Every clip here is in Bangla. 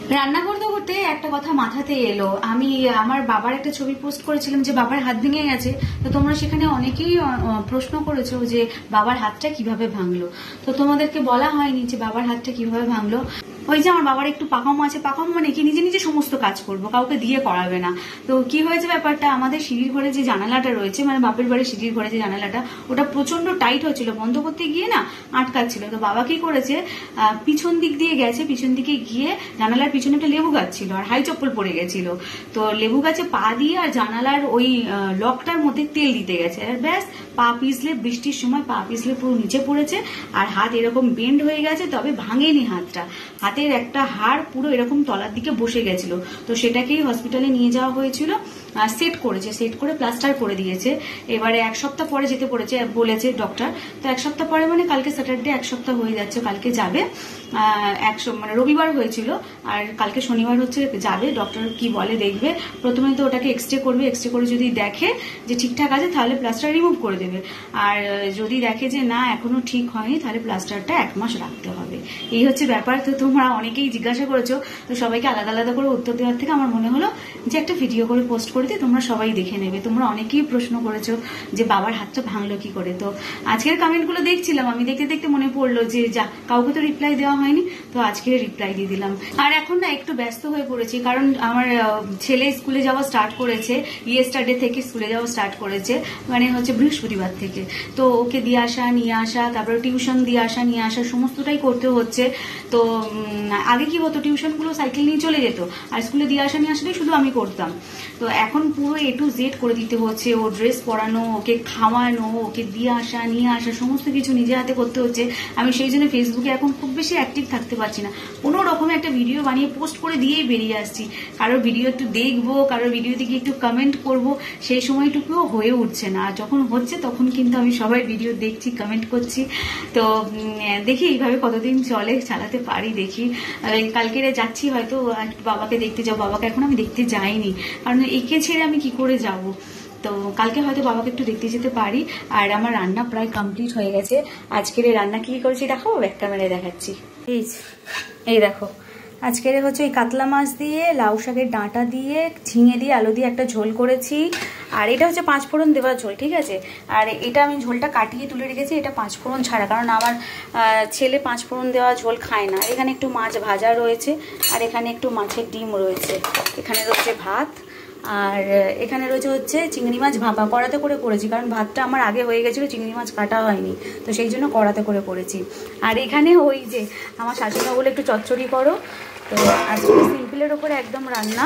রান্না করতে করতে একটা কথা মাথাতে এলো। আমি আমার বাবার একটা ছবি পোস্ট করেছিলাম যে বাবার হাত ভেঙে গেছে। তো তোমরা সেখানে অনেকেই প্রশ্ন করেছো যে বাবার হাতটা কিভাবে ভাঙলো। তো তোমাদেরকে বলা হয়নি যে বাবার হাতটা কিভাবে ভাঙলো। ওই যে আমার বাবার একটু পাকামো আছে, পাকামো মানে কি নিজে নিজে সমস্ত কাজ করবো, কাউকে দিয়ে করাবে না। তো কি হয়েছে ব্যাপারটা, আমাদের সিঁড়ির ঘরে যে জানালাটা রয়েছে, মানে বাপের বাড়ির সিঁড়ির ঘরে যে জানালাটা, ওটা প্রচন্ড টাইট হচ্ছিল, বন্ধ করতে গিয়ে না আটকাচ্ছিল। তো বাবা কি করেছে, পিছন দিক দিয়ে গেছে, পিছন দিকে গিয়ে জানালার পিছনে একটা লেবু গাছ ছিল আর হাই চপ্পল পড়ে গেছিল। তো লেবু গাছে পা দিয়ে আর জানালার ওই লকটার মধ্যে তেল দিতে গেছে, আর ব্যাস পা পিছলে, বৃষ্টির সময় পা পিছলে পুরো নিচে পড়েছে আর হাত এরকম বেন্ড হয়ে গেছে, তবে ভাঙেনি হাতটা। হাতের একটা হাড় পুরো এরকম তলার দিকে বসে গেছিল। তো সেটাকেই হসপিটালে নিয়ে যাওয়া হয়েছিল, সেট করেছে, সেট করে প্লাস্টার করে দিয়েছে। এবারে এক সপ্তাহ পরে যেতে বলেছে ডক্টর। তো এক সপ্তাহ পরে মানে কালকে স্যাটারডে, এক সপ্তাহ হয়ে যাচ্ছে, কালকে যাবে। মানে রবিবার হয়েছিল আর কালকে শনিবার হচ্ছে, যাবে। ডক্টর কি বলে দেখবে। প্রথমে তো ওটাকে এক্সরে করবে, এক্সরে করে যদি দেখে যে ঠিকঠাক আছে তাহলে প্লাস্টার রিমুভ করে দেবে, আর যদি দেখে যে না এখনো ঠিক হয়নি তাহলে প্লাস্টারটা 1 মাস রাখতে হবে। এই হচ্ছে ব্যাপার। তো তোমরা অনেকেই জিজ্ঞাসা করেছো, তো সবাইকে আলাদা আলাদা করে উত্তর দেওয়ার থেকে আমার মনে হলো যে একটা ভিডিও করে পোস্ট করে দিই, তোমরা সবাই দেখে নেবে। তোমরা অনেকেই প্রশ্ন করেছো যে বাবার হাতটা ভাঙলো কি করে। তো আজকের কমেন্টগুলো দেখছিলাম, আমি দেখতে দেখতে মনে পড়লো যে যা, কাউকে তো রিপ্লাই দেওয়া হয়নি, তো আজকে রিপ্লাই দিয়ে দিলাম। আর এখন না একটু ব্যস্ত হয়ে পড়েছি, কারণ আমার ছেলে স্কুলে যাওয়া স্টার্ট করেছে, ইয়েস্টারডে থেকে স্কুলে যাওয়া স্টার্ট করেছে, মানে হচ্ছে বৃহস্পতিবার থেকে। তো ওকে দিয়ে আসা নিয়ে আসা, তারপরে টিউশন দিয়ে আসা নিয়ে আসা, সমস্তটাই করতে হচ্ছে। তো আগে কি হতো, টিউশনগুলো সাইকেল নিয়ে চলে যেত আর স্কুলে দিয়ে আসা নিয়ে আসাটাই শুধু আমি করতাম। তো এখন পুরো A to Z করে দিতে হচ্ছে, ও ড্রেস পরানো, ওকে খাওয়ানো, ওকে দিয়ে আসা নিয়ে আসা, সমস্ত কিছু নিজে হাতে করতে হচ্ছে। আমি সেই জন্য ফেসবুকে এখন খুব বেশি অ্যাক্টিভ থাকতে পারছি না, কোনো রকমের একটা ভিডিও বানিয়ে পোস্ট করে দিয়েই বেরিয়ে আসছি। কারোর ভিডিও একটু দেখবো, কারোর ভিডিও দিকে একটু কমেন্ট করব, সেই সময়টুকুও হয়ে উঠছে না। আর যখন হচ্ছে তখন কিন্তু আমি সবাই ভিডিও দেখছি, কমেন্ট করছি। তো দেখি এইভাবে কতদিন চলে, চালাতে পারি দেখি। কালকে যাচ্ছি হয়তো বাবাকে দেখতে যাবো, বাবাকে এখন আমি দেখতে যাইনি, কারণ একে ছেড়ে আমি কি করে যাব। তো কালকে হয়তো বাবাকে একটু দেখতে যেতে পারি। আর আমার রান্না প্রায় কমপ্লিট হয়ে গেছে। আজকের রান্না কি করেছি দেখাবো, ব্যাক ক্যামেরায় দেখাচ্ছি। এই দেখো, আজকের হচ্ছে এই কাতলা মাছ দিয়ে, লাউ শাকের ডাঁটা দিয়ে, ঝিঙে দিয়ে, আলু দিয়ে একটা ঝোল করেছি। আর এটা হচ্ছে 5 ফোড়ন দেওয়া ঝোল, ঠিক আছে। আর এটা আমি ঝোলটা কাটিয়ে তুলে রেখেছি, এটা 5 ফোড়ন ছাড়া, কারণ আমার ছেলে 5 ফোড়ন দেওয়া ঝোল খায় না। এখানে একটু মাছ ভাজা রয়েছে, আর এখানে একটু মাছের ডিম রয়েছে, এখানে রয়েছে ভাত, আর এখানে রয়েছে হচ্ছে চিংড়ি মাছ ভাপা। কড়াতে করে করেছি, কারণ ভাতটা আমার আগে হয়ে গেছিলো, চিংড়ি মাছ কাটা হয়নি, তো সেই জন্য কড়াতে করে করেছি। আর এখানে ওই যে আমার শাশুড়া বলে একটু চচ্চড়ি করো, তো আজকে সিম্পলের ওপরে একদম রান্না,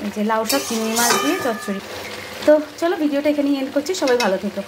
ওই যে লাউ শাক চিংড়ি মাছ দিয়ে চচ্চড়ি। তো চলো ভিডিওটা এখানেই এন্ড করছি, সবাই ভালো থেকো।